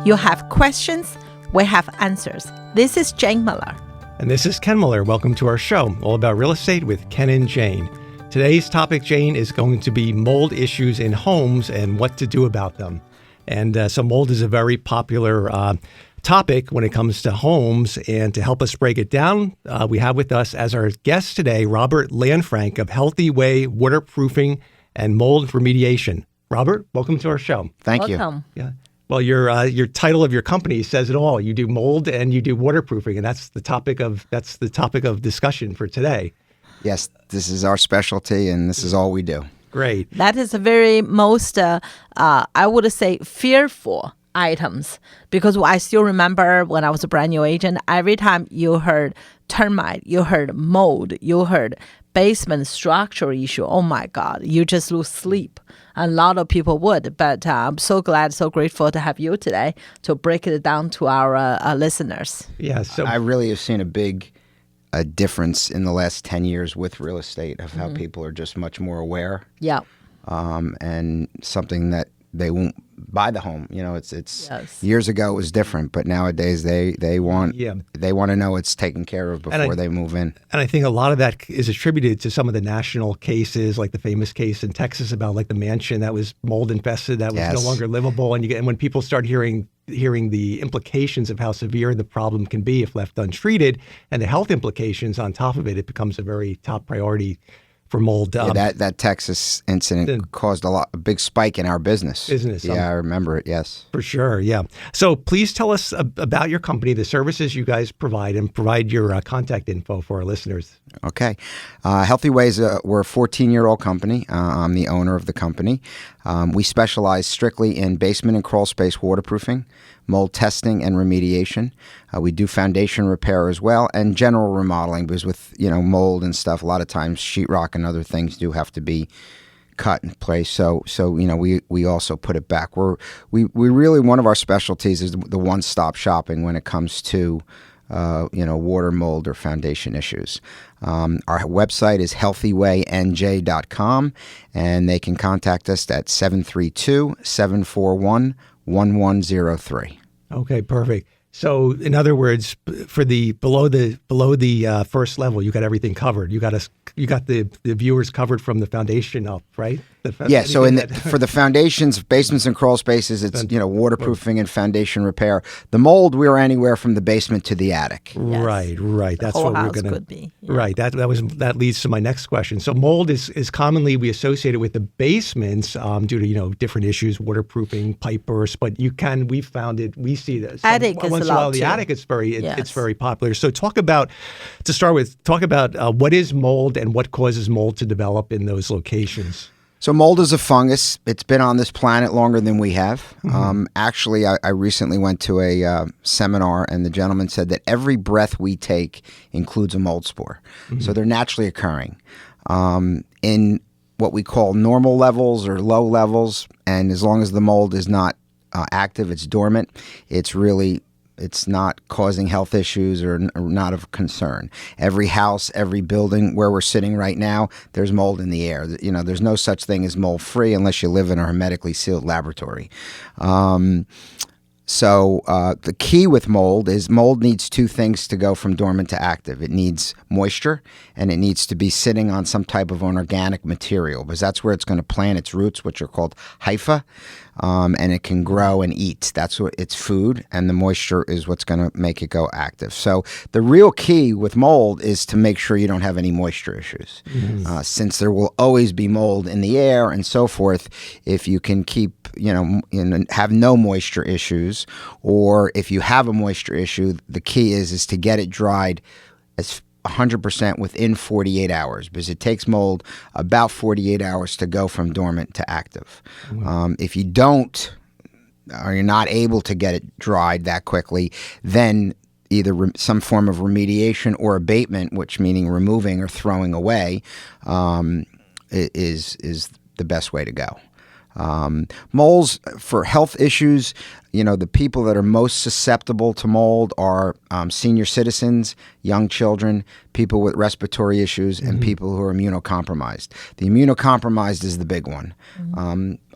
You have questions, we have answers. This is Jane Miller. And this is Ken Miller. Welcome to our show, all about real estate with Ken and Jane. Today's topic, Jane, is going to be mold issues in homes and what to do about them. And so mold is a very popular topic when it comes to homes. And to help us break it down, we have with us as our guest today, Robert Lanfrank of Healthy Way Waterproofing and Mold Remediation. Robert, welcome to our show. Thank Welcome. you. Yeah. Well, your title of your company says it all. You do mold and you do waterproofing, and that's the topic of discussion for today. Yes, this is our specialty, and this is all we do. Great. That is the very most, I would say, fearful items. Because I still remember when I was a brand new agent, every time you heard termite, you heard mold, you heard basement structural issue, oh my God, you just lose sleep. A lot of people would, but I'm so glad, so grateful to have you today to break it down to our listeners. Yeah. So I really have seen a big difference in the last 10 years with real estate of how people are just much more aware. Yeah. And something that they won't buy the home. You know, it's Yes. years ago it was different, but nowadays they want to know it's taken care of before they move in. And I think a lot of that is attributed to some of the national cases, like the famous case in Texas about like the mansion that was mold infested, that was no longer livable. And when people start hearing the implications of how severe the problem can be if left untreated, and the health implications on top of it, it becomes a very top priority for mold. That Texas incident caused a big spike in our business. Yeah, I remember it. Yes, for sure. Yeah. So please tell us about your company, the services you guys provide, and provide your contact info for our listeners. Okay. Healthy Ways, we're a 14-year-old company. I'm the owner of the company. We specialize strictly in basement and crawl space waterproofing, mold testing and remediation. We do foundation repair as well, and general remodeling, because with mold and stuff, a lot of times sheetrock and other things do have to be cut in place. So we also put it back. We really, one of our specialties is the one-stop shopping when it comes to water, mold, or foundation issues. Our website is healthywaynj.com, and they can contact us at 732-741-1103. Okay, perfect. So, in other words, for the below the first level, you got everything covered. You got the viewers covered from the foundation up, right? Yeah. So for the foundations, basements, and crawl spaces, it's waterproofing and foundation repair. The mold, we're anywhere from the basement to the attic. Yes. Right. That's whole what house we're going to. Could be. Yeah. Right. That leads to my next question. So mold is commonly we associate it with the basements due to different issues, waterproofing, pipe bursts. But we found it. We see this attic is once in a while. The attic is it's very popular. So talk about what is mold and what causes mold to develop in those locations. So mold is a fungus. It's been on this planet longer than we have. Actually, I recently went to a seminar, and the gentleman said that every breath we take includes a mold spore. So they're naturally occurring in what we call normal levels or low levels. And as long as the mold is not active, it's dormant, it's not causing health issues or not of concern. Every house, every building where we're sitting right now, there's mold in the air. There's no such thing as mold free unless you live in a hermetically sealed laboratory. So the key with mold is mold needs two things to go from dormant to active. It needs moisture, and it needs to be sitting on some type of an organic material, because that's where it's going to plant its roots, which are called hypha, and it can grow and eat. That's what its food, and the moisture is what's going to make it go active. So the real key with mold is to make sure you don't have any moisture issues. Since there will always be mold in the air and so forth, if you can keep, have no moisture issues, or if you have a moisture issue, the key is to get it dried as 100% within 48 hours, because it takes mold about 48 hours to go from dormant to active. If you don't, or you're not able to get it dried that quickly, then either some form of remediation or abatement, which meaning removing or throwing away, is the best way to go. Molds for health issues, the people that are most susceptible to mold are senior citizens, young children, people with respiratory issues, and people who are immunocompromised. The immunocompromised is the big one.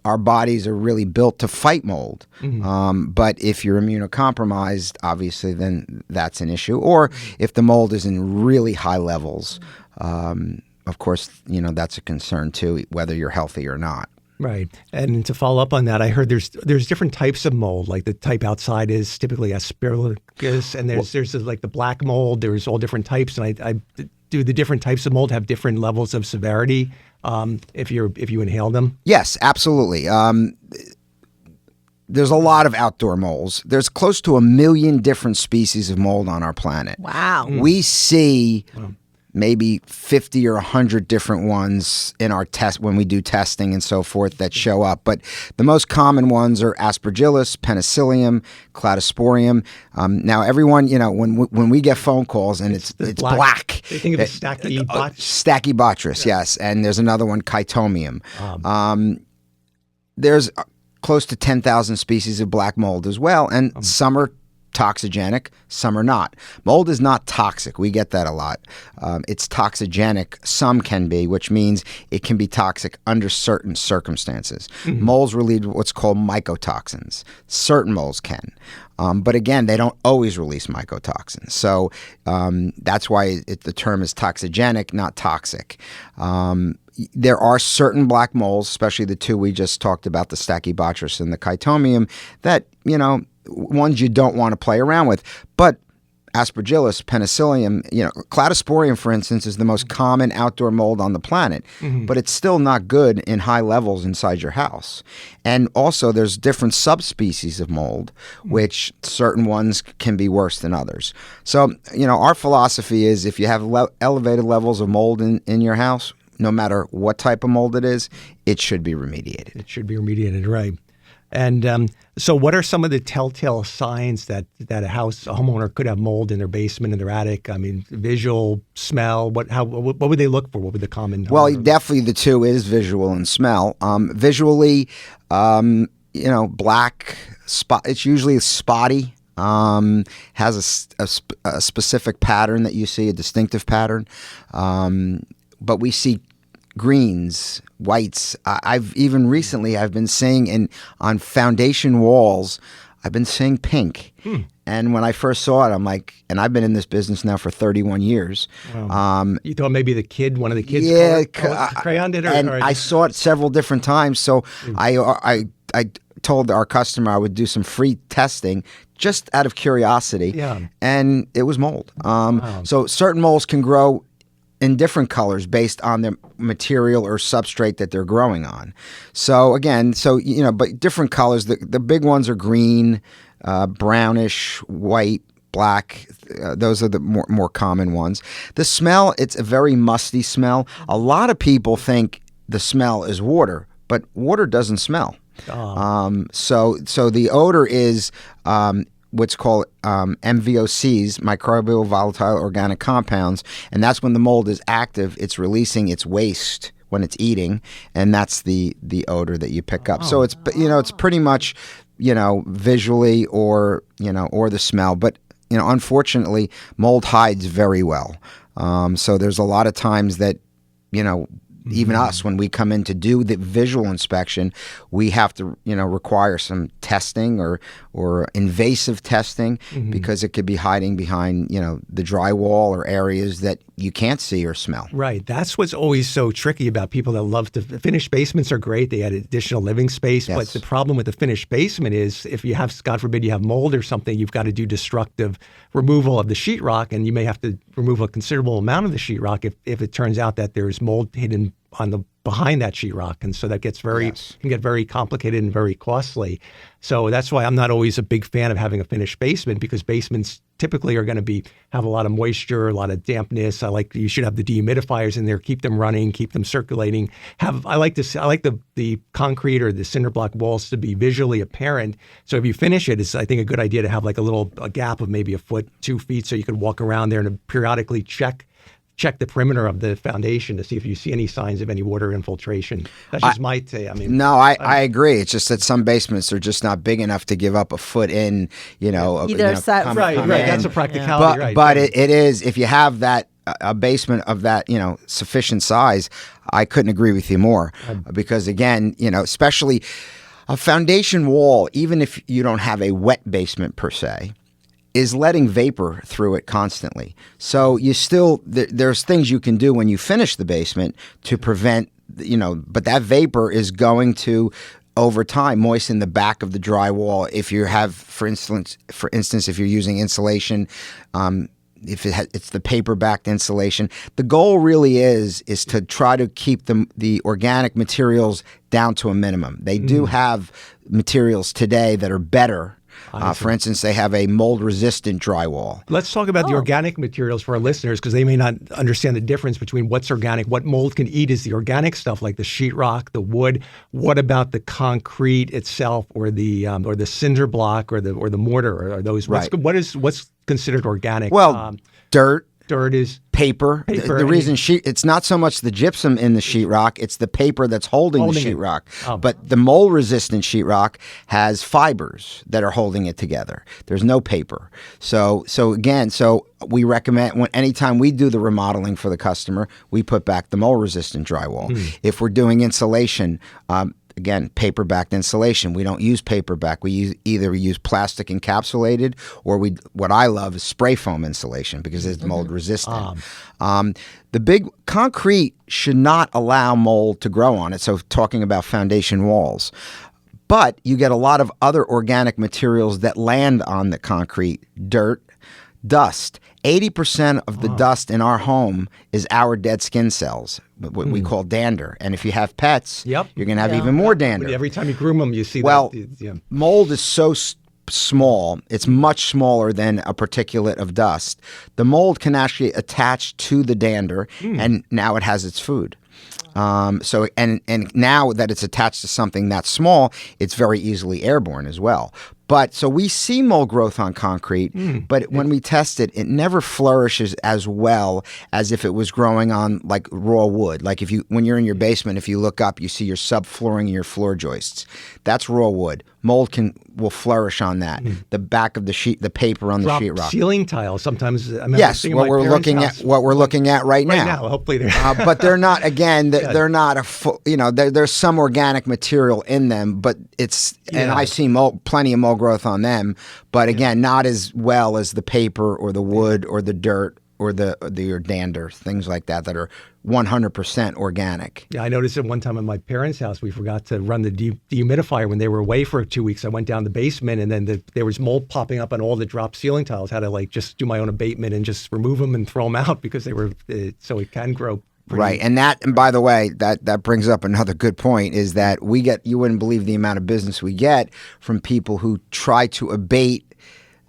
our bodies are really built to fight mold. But if you're immunocompromised, obviously, then that's an issue. Or if the mold is in really high levels, of course, that's a concern too, whether you're healthy or not. Right. And to follow up on that, I heard there's different types of mold. Like the type outside is typically Aspergillus, and there's like the black mold. There's all different types, and I do the different types of mold have different levels of severity if you inhale them? Yes, absolutely. There's a lot of outdoor molds. There's close to 1 million different species of mold on our planet. Wow. We see maybe 50 or 100 different ones in our test when we do testing and so forth that show up. But the most common ones are Aspergillus, Penicillium, Cladosporium. Now, everyone, when we get phone calls and it's black. They think of it Stachybotrys, yes. And there's another one, Chytomium. There's close to 10,000 species of black mold as well, and some are toxigenic, some are not. Mold is not toxic. We get that a lot. It's toxigenic. Some can be, which means it can be toxic under certain circumstances. Molds release what's called mycotoxins. Certain molds can. But again, they don't always release mycotoxins. So that's why the term is toxigenic, not toxic. There are certain black molds, especially the two we just talked about, the Stachybotrys and the Chytomium, that, ones you don't want to play around with. But Aspergillus, Penicillium, Cladosporium, for instance, is the most common outdoor mold on the planet, but it's still not good in high levels inside your house. And also there's different subspecies of mold, which certain ones can be worse than others. So, our philosophy is if you have elevated levels of mold in your house, no matter what type of mold it is, it should be remediated. It should be remediated, right. And so what are some of the telltale signs that a homeowner could have mold in their basement, in their attic? I mean, visual, smell, what would they look for? What would the common... Well, definitely the two is visual and smell. Visually, black spot, it's usually spotty, has a specific pattern that you see, a distinctive pattern. But we see greens, whites. I've been seeing on foundation walls, I've been seeing pink. And when I first saw it, I'm like, and I've been in this business now for 31 years. Wow. You thought maybe one of the kids crayoned it? I saw it several different times. So I told our customer I would do some free testing just out of curiosity. Yeah. And it was mold. Wow. So certain molds can grow in different colors based on the material or substrate that they're growing on. So again, but different colors. The big ones are green, brownish, white, black. Those are the more common ones. The smell, it's a very musty smell. A lot of people think the smell is water, but water doesn't smell. So the odor is what's called MVOCs, microbial volatile organic compounds, and that's when the mold is active. It's releasing its waste when it's eating, and that's the odor that you pick up. So it's pretty much visually or the smell, but unfortunately mold hides very well. So there's a lot of times that even us, when we come in to do the visual inspection, we have to, require some testing or invasive testing because it could be hiding behind, the drywall or areas that you can't see or smell. Right. That's what's always so tricky about people that love to... Finished basements are great. They add additional living space. Yes. But the problem with the finished basement is if you have, God forbid, you have mold or something, you've got to do destructive removal of the sheetrock, and you may have to remove a considerable amount of the sheetrock if it turns out that there's mold hidden behind that sheetrock, and so that gets can get very complicated and very costly. So that's why I'm not always a big fan of having a finished basement, because basements typically are going to have a lot of moisture, a lot of dampness. You should have the dehumidifiers in there, keep them running, keep them circulating. I like the concrete or the cinder block walls to be visually apparent. So if you finish it, it's I think a good idea to have like a gap of maybe 1 foot, 2 feet, so you could walk around there and periodically check the perimeter of the foundation to see if you see any signs of any water infiltration. That's just my take. I agree. It's just that some basements are just not big enough to give up 1 foot in, either side. Right. That's a practicality. But it is, if you have that a basement of that, sufficient size, I couldn't agree with you more. Because again, especially a foundation wall, even if you don't have a wet basement per se, is letting vapor through it constantly. So you still, there's things you can do when you finish the basement to prevent, but that vapor is going to, over time, moisten the back of the drywall. If you have, for instance, if you're using insulation, if it's the paper-backed insulation, the goal really is to try to keep the organic materials down to a minimum. They do have materials today that are better. For instance, they have a mold-resistant drywall. Let's talk about the organic materials for our listeners, because they may not understand the difference between what's organic. What mold can eat is the organic stuff, like the sheetrock, the wood. What about the concrete itself, or the cinder block, or the mortar? Are those right? What's considered organic? Well, dirt. Dirt is paper. The reason it's not so much the gypsum in the sheetrock, it's the paper that's holding the sheetrock. But the mold-resistant sheetrock has fibers that are holding it together. There's no paper. So we recommend anytime we do the remodeling for the customer, we put back the mold-resistant drywall. If we're doing insulation, again, paper-backed insulation. We don't use paper-back. We either use plastic encapsulated, or what I love is spray foam insulation because it's mold resistant. The big concrete should not allow mold to grow on it. So talking about foundation walls. But you get a lot of other organic materials that land on the concrete: dirt, dust. 80% of the dust in our home is our dead skin cells, what we call dander. And if you have pets, you're going to have even more dander. Every time you groom them, you see that. Mold is so small. It's much smaller than a particulate of dust. The mold can actually attach to the dander, and now it has its food. So now that it's attached to something that small, it's very easily airborne as well. But so we see mold growth on concrete, but when we test it, it never flourishes as well as if it was growing on like raw wood. Like when you're in your basement, if you look up, you see your subflooring and your floor joists. That's raw wood. Mold will flourish on that. The back of the paper on the sheetrock. Ceiling tiles sometimes. Yes, what we're looking at right now. Hopefully, they're but they're not. Again, they're not a full. There's some organic material in them, but and I see plenty of mold growth on them. But again, not as well as the paper or the wood or the dirt or the dander, things like that are 100% organic. Yeah, I noticed it one time at my parents' house. We forgot to run the dehumidifier when they were away for 2 weeks. I went down the basement, and then there was mold popping up on all the drop ceiling tiles. I had to just do my own abatement and just remove them and throw them out because they were so it can grow. Right, and by the way, that brings up another good point, is that you wouldn't believe the amount of business we get from people who try to abate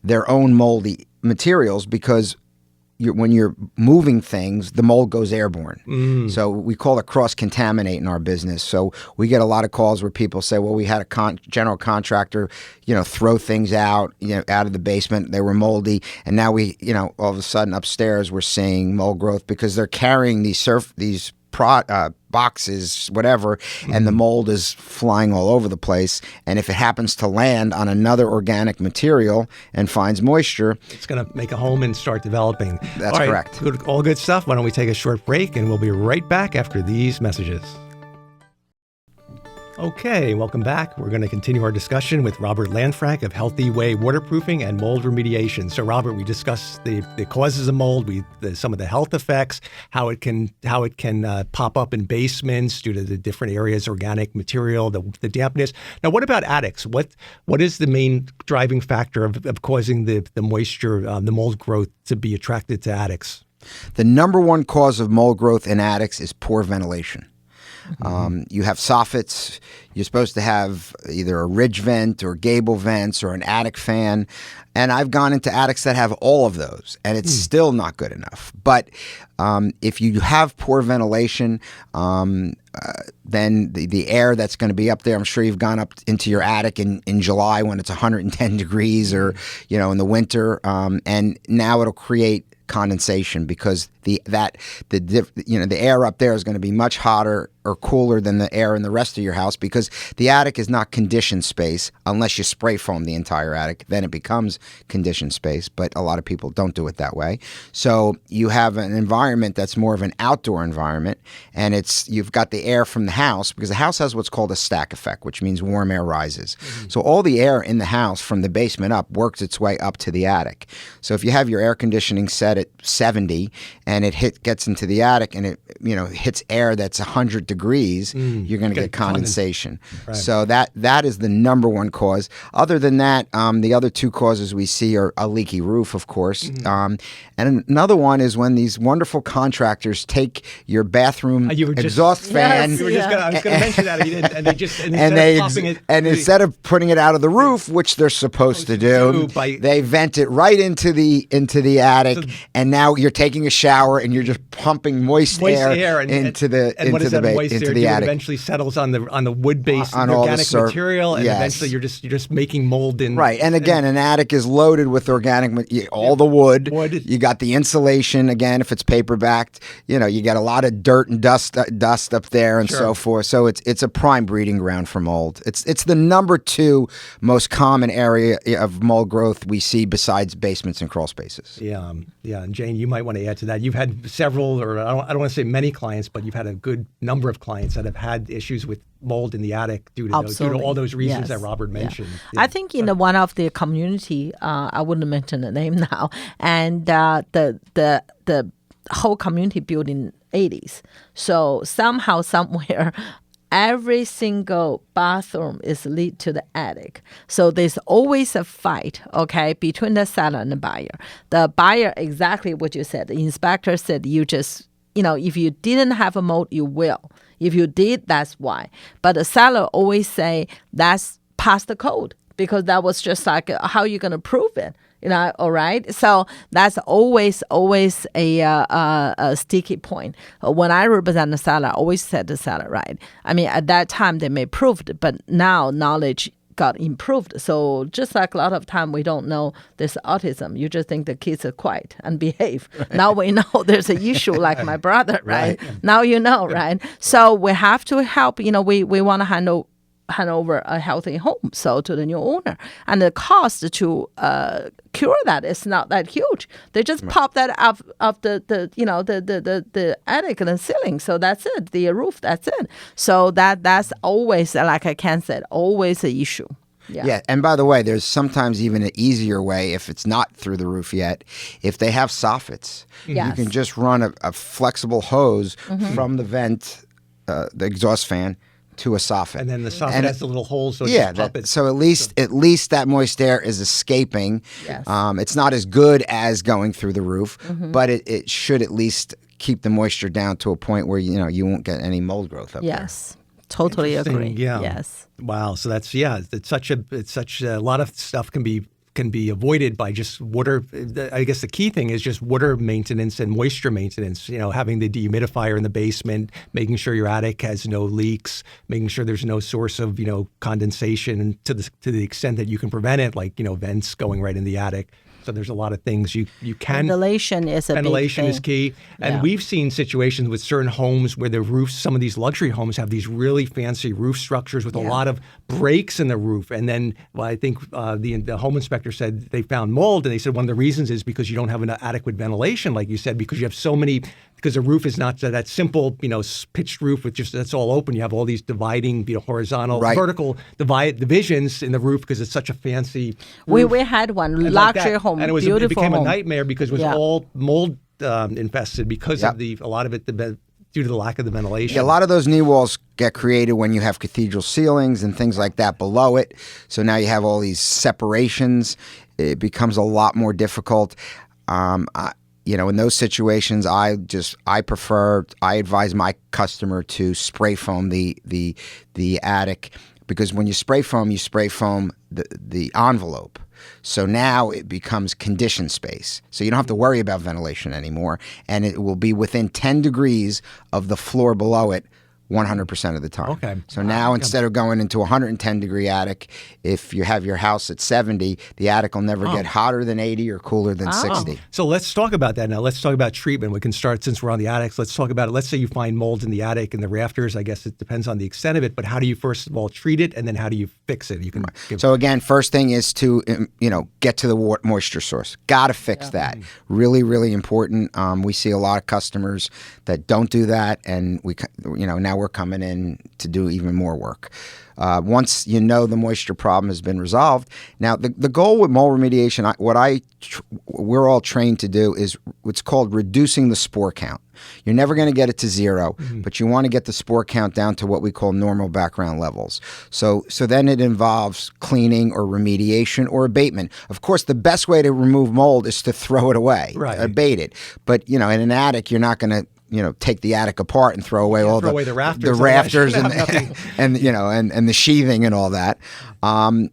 their own moldy materials, because when you're moving things, the mold goes airborne. So we call it cross-contaminate in our business. So we get a lot of calls where people say, well, we had a general contractor, throw things out of the basement. They were moldy. And now all of a sudden upstairs we're seeing mold growth because they're carrying these boxes, whatever, and the mold is flying all over the place. And if it happens to land on another organic material and finds moisture, it's going to make a home and start developing. That's correct. All good stuff. Why don't we take a short break, and we'll be right back after these messages. Okay, welcome back. We're going to continue our discussion with Robert Lanfrank of Healthy Way Waterproofing and Mold Remediation. So, Robert, we discussed the causes of mold, some of the health effects, how it can pop up in basements due to the different areas, organic material, the dampness. Now, what about attics? What is the main driving factor of causing the moisture, the mold growth to be attracted to attics? The number one cause of mold growth in attics is poor ventilation. You have soffits. You're supposed to have either a ridge vent or gable vents or an attic fan. And I've gone into attics that have all of those, and it's still not good enough. But if you have poor ventilation, then the air that's going to be up there, I'm sure you've gone up into your attic in July when it's 110 degrees or, in the winter. And now it'll create condensation because The air up there is going to be much hotter or cooler than the air in the rest of your house, because the attic is not conditioned space unless you spray foam the entire attic. Then it becomes conditioned space, but a lot of people don't do it that way. So you have an environment that's more of an outdoor environment, and you've got the air from the house, because the house has what's called a stack effect, which means warm air rises. Mm-hmm. So all the air in the house from the basement up works its way up to the attic. So if you have your air conditioning set at 70 and it gets into the attic and it hits air that's 100 degrees, you're going to get condensation. Right. So that is the number one cause. Other than that, the other two causes we see are a leaky roof, of course. Mm-hmm. And another one is when these wonderful contractors take your bathroom exhaust fan. Yes, I was going to mention that. And instead of putting it out of the roof, which they're supposed to do, they vent it right into the attic, and now you're taking a shower and you're just pumping moist air into the attic. Eventually settles on the wood base organic material, and eventually you're just making mold in. Right, and again, an attic is loaded with organic all the wood. You got the insulation again. If it's paper backed, you get a lot of dirt and dust up there and so forth. So it's a prime breeding ground for mold. It's the number 2 most common area of mold growth we see besides basements and crawl spaces. Yeah. And Jane, you might want to add to that. You've had several, or I don't want to say many clients, but you've had a good number of clients that have had issues with mold in the attic due to all those reasons that Robert mentioned. Yeah. I think in one of the community, I wouldn't mention the name now, and the whole community built in 80s. So somehow, somewhere, every single bathroom is lead to the attic. So there's always a fight, between the seller and the buyer. The buyer, exactly what you said. The inspector said you just, if you didn't have a mold, you will. If you did, that's why. But the seller always say that's past the code, because that was just like, how are you going to prove it? All right. So that's always a sticky point. When I represent the seller, I always said the seller, right? I mean, at that time they may proved it, but now knowledge got improved. So just like a lot of time we don't know there's autism, you just think the kids are quiet and behave. Right. Now we know there's an issue like my brother, right? Now right? So we have to help. We want to hand over a healthy home to the new owner, and the cost to cure that is not that huge. They just pop that up of the attic and the ceiling, so that's it. The roof, that's it. So that's always, like I can said, always an issue. Yeah, and by the way, there's sometimes even an easier way if it's not through the roof yet. If they have soffits, you can just run a flexible hose from the vent, the exhaust fan, to a soffit. And then the soffit has the little holes, so so at least that moist air is escaping. Yes. It's not as good as going through the roof, but it should at least keep the moisture down to a point where you won't get any mold growth up there. Yes. Totally agree. Yeah. Yes. Wow. So that's it's such a lot of stuff can be avoided by just water. I guess the key thing is just water maintenance and moisture maintenance. Having the dehumidifier in the basement, making sure your attic has no leaks, making sure there's no source of condensation to the extent that you can prevent it, like vents going right in the attic. So there's a lot of things you can. Ventilation is a big thing. Is key. And we've seen situations with certain homes where the roofs, some of these luxury homes have these really fancy roof structures with a lot of breaks in the roof. And then I think the home inspector said they found mold, and they said one of the reasons is because you don't have an adequate ventilation, like you said, because you have so many, because the roof is not that simple, pitched roof with just that's all open. You have all these dividing, horizontal, vertical divisions in the roof because it's such a fancy roof. We had one luxury home, and it became a nightmare because it was all mold infested because of a lot of it due to the lack of the ventilation. Yeah, a lot of those knee walls get created when you have cathedral ceilings and things like that below it. So now you have all these separations. It becomes a lot more difficult. In those situations, I advise my customer to spray foam the attic, because when you spray foam the envelope. So now it becomes conditioned space. So you don't have to worry about ventilation anymore, and it will be within 10 degrees of the floor below it 100% of the time. Okay. So now instead of going into a 110-degree attic, if you have your house at 70, the attic will never get hotter than 80 or cooler than 60. So let's talk about that now. Let's talk about treatment. We can start, since we're on the attics, let's talk about it. Let's say you find mold in the attic and the rafters. I guess it depends on the extent of it, but how do you first of all treat it, and then how do you fix it? You can So again, first thing is to get to the moisture source. Got to fix that. Really, really important. We see a lot of customers that don't do that, and now we're coming in to do even more work. Once you know the moisture problem has been resolved, now the goal with mold remediation, we're all trained to do, is what's called reducing the spore count. You're never going to get it to zero, but you want to get the spore count down to what we call normal background levels. So then it involves cleaning or remediation or abatement. Of course, the best way to remove mold is to throw it away, abate it. But in an attic, you're not going to take the attic apart and throw away the rafters and the sheathing and all that.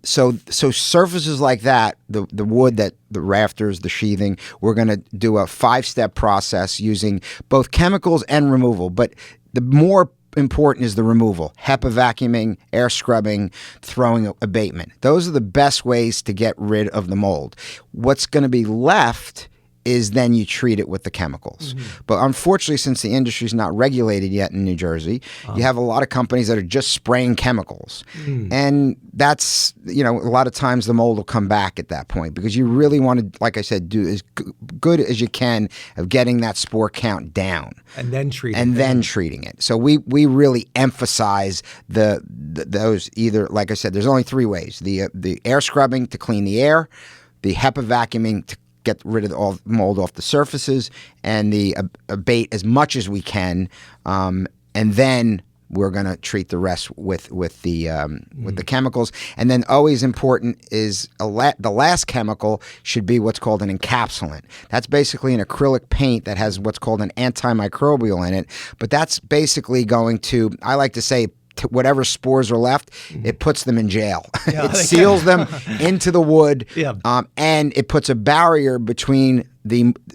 So surfaces like that, the wood, that the rafters, the sheathing, we're going to do a 5-step process using both chemicals and removal. But the more important is the removal: HEPA vacuuming, air scrubbing, throwing, abatement. Those are the best ways to get rid of the mold. What's going to be left is then you treat it with the chemicals. But unfortunately, since the industry is not regulated yet in New Jersey, you have a lot of companies that are just spraying chemicals. And that's, a lot of times the mold will come back at that point, because you really want to, like I said, do as good as you can of getting that spore count down. And then treating it. So we really emphasize those, either, like I said, there's only 3 ways: the air scrubbing to clean the air, the HEPA vacuuming to get rid of all mold off the surfaces, and the abate as much as we can, and then we're going to treat the rest with the chemicals. And then always important is the last chemical should be what's called an encapsulant. That's basically an acrylic paint that has what's called an antimicrobial in it, but that's basically going to, I like to say, whatever spores are left, it puts them in jail. It seals them into the wood, and it puts a barrier between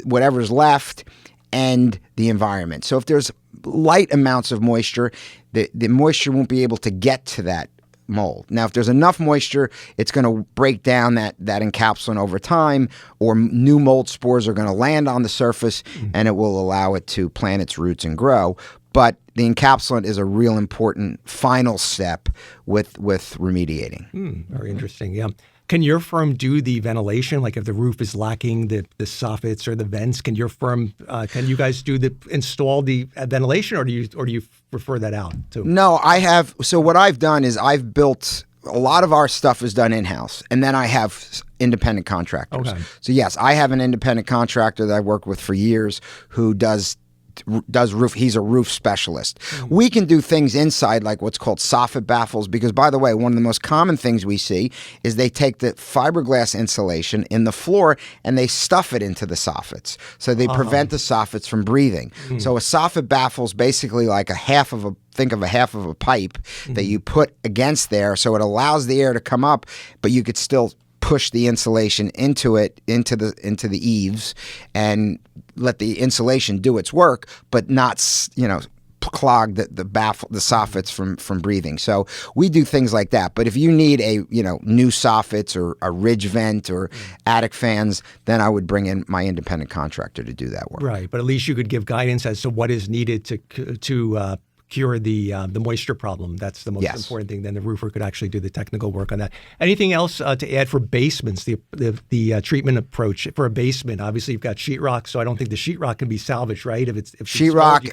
whatever's left and the environment. So if there's light amounts of moisture, the moisture won't be able to get to that mold. Now, if there's enough moisture, it's going to break down that encapsulant over time, or new mold spores are going to land on the surface, and it will allow it to plant its roots and grow. But the encapsulant is a real important final step with remediating. Very interesting. Yeah. Can your firm do the ventilation? Like if the roof is lacking the soffits or the vents, can your firm, can you guys install the ventilation, or do you refer that out to? No, I have. So what I've done is I've built, a lot of our stuff is done in-house, and then I have independent contractors. Okay. So yes, I have an independent contractor that I worked with for years who does roof. He's a roof specialist. We can do things inside, like what's called soffit baffles, because, by the way, one of the most common things we see is they take the fiberglass insulation in the floor and they stuff it into the soffits, so they prevent the soffits from breathing. So a soffit baffle is basically like think of a half of a pipe that you put against there, so it allows the air to come up, but you could still push the insulation into the eaves and let the insulation do its work, but not clog the soffits from breathing. So we do things like that. But if you need a new soffits or a ridge vent or attic fans, then I would bring in my independent contractor to do that work. Right, but at least you could give guidance as to what is needed to cure the moisture problem. That's the most important thing. Then the roofer could actually do the technical work on that. Anything else to add for basements? The treatment approach for a basement. Obviously, you've got sheetrock, so I don't think the sheetrock can be salvaged, right? If sheetrock.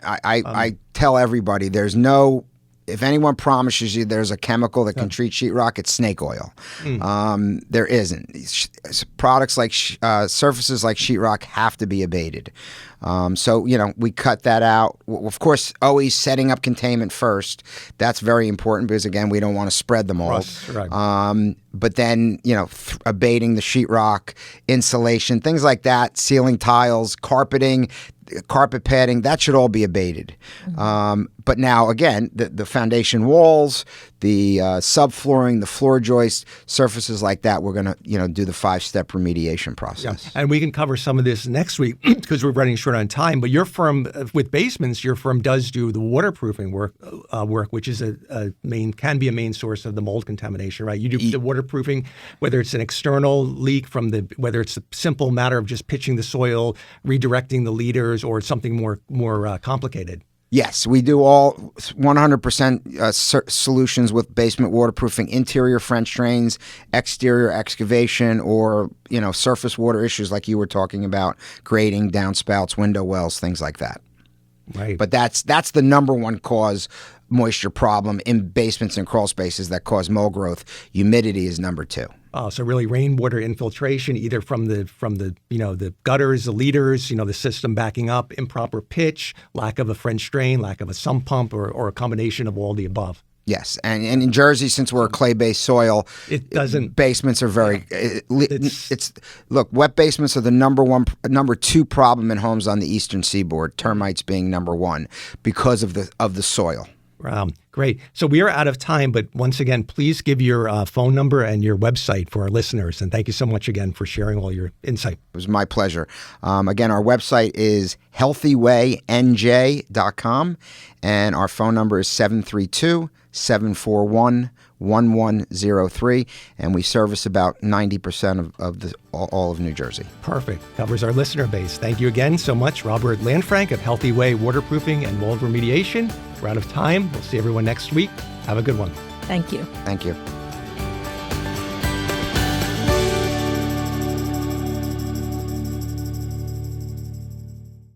I tell everybody, there's no. If anyone promises you there's a chemical that can treat sheetrock, it's snake oil. There isn't. Products like surfaces like sheetrock have to be abated. So we cut that out. Of course, always setting up containment first. That's very important, because again, we don't want to spread the mold. Right. But then abating the sheetrock, insulation, things like that, ceiling tiles, carpeting. carpet padding, that should all be abated. But now, again, the foundation walls, the subflooring, the floor joists, surfaces like that, we're going to do the 5-step remediation process. And we can cover some of this next week because we're running short on time. But your firm, with basements, your firm does do the waterproofing work, which is can be a main source of the mold contamination, right? You do the waterproofing, whether it's an external leak whether it's a simple matter of just pitching the soil, redirecting the leaders, or something more complicated. Yes, we do all 100% solutions with basement waterproofing, interior French drains, exterior excavation, or surface water issues like you were talking about, grading, downspouts, window wells, things like that. Right. But that's the number one cause moisture problem in basements and crawl spaces that cause mold growth. Humidity is number 2. So really rainwater infiltration, either from the gutters, the leaders, the system backing up, improper pitch, lack of a French drain, lack of a sump pump, or a combination of all the above. Yes, and in Jersey, since we're a clay-based soil, it doesn't. Basements are very. Look, wet basements are the number 2 problem in homes on the eastern seaboard. Termites being number 1 because of the soil. Great. So we are out of time, but once again, please give your phone number and your website for our listeners. And thank you so much again for sharing all your insight. It was my pleasure. Again, our website is healthywaynj.com, and our phone number is 732-741-1103, and we service about 90% of all of New Jersey. Perfect. Covers our listener base. Thank you again so much, Robert Lanfrank of Healthy Way Waterproofing and Mold Remediation. We're out of time. We'll see everyone next week. Have a good one. Thank you. Thank you.